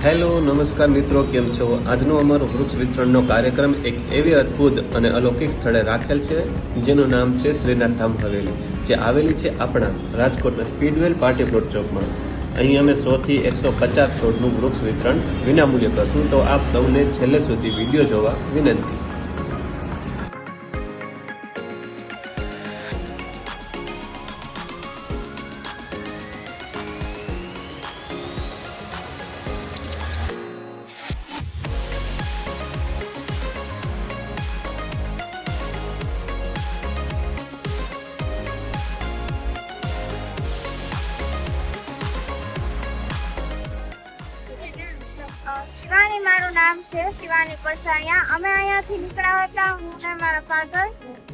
Hello નમસ્કાર મિત્રો, કેમ છો? આજનો અમારો વૃક્ષ વિતરણનો કાર્યક્રમ એક એવી અદ્ભુત અને અલૌકિક સ્થળે રાખેલ છે જેનું નામ છે શ્રીનાથ ધામ હવેલી, જે આવેલી છે આપણા રાજકોટના સ્પીડવેલ પાર્ટી પ્લોટ ચોકમાં. અહીં અમે 100 થી 150 છોડનું વૃક્ષ વિતરણ વિનામૂલ્યે કરશું, તો આપ સૌને છેલ્લે સુધી વિડીયો જોવા વિનંતી. શિવાની મારું નામ છે, શિવાની પરસાણિયા. અમે અહીંયાથી નીકળ્યા હતા, હું અને મારા ફાધર.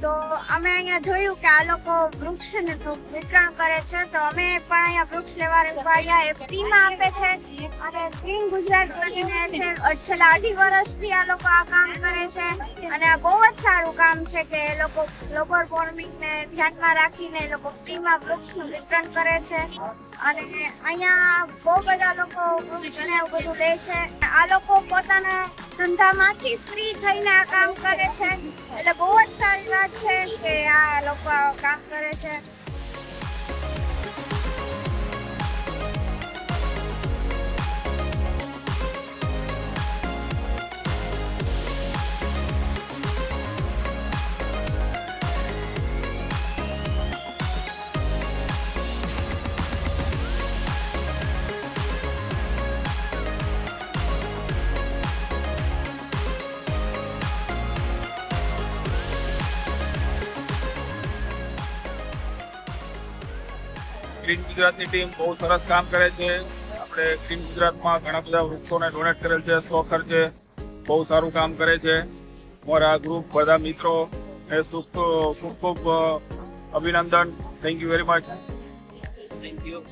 તો અમે અહીંયા જોયું કે આ લોકો વૃક્ષને વિતરણ કરે છે, તો અમે પણ અહીંયા વૃક્ષ લેવા ઉભાડ્યા. એ ફ્રીમાં આપે છે અને ગ્રીન ગુજરાત કરીને છે. છેલ્લા 2.5 વર્ષથી આ લોકો આ કામ કરે છે અને આ બહુ જ સારું કામ છે કે એ લોકો ગ્લોબલ વોર્મિંગને ધ્યાનમાં રાખીને એ લોકો ફ્રીમાં વૃક્ષનું વિતરણ કરે છે. અને અહીંયા બહુ બધા લોકો વૃક્ષને એવું બધું લે છે. આ લોકો પોતાના ધંધામાંથી ફ્રી થઈને આ કામ કરે છે, એટલે બહુ જ સારી વાત છે કે આ લોકો આ કામ કરે છે. ગ્રીન ગુજરાતની ટીમ બહુ સરસ કામ કરે છે. આપણે ગ્રીન ગુજરાતમાં ઘણા બધા વૃક્ષોને ડોનેટ કરેલ છે, 100 ખર્ચે. બહુ સારું કામ કરે છે. અમારા ગ્રુપ બધા મિત્રો એ ખૂબ ખૂબ અભિનંદન. Thank you very much. Thank you.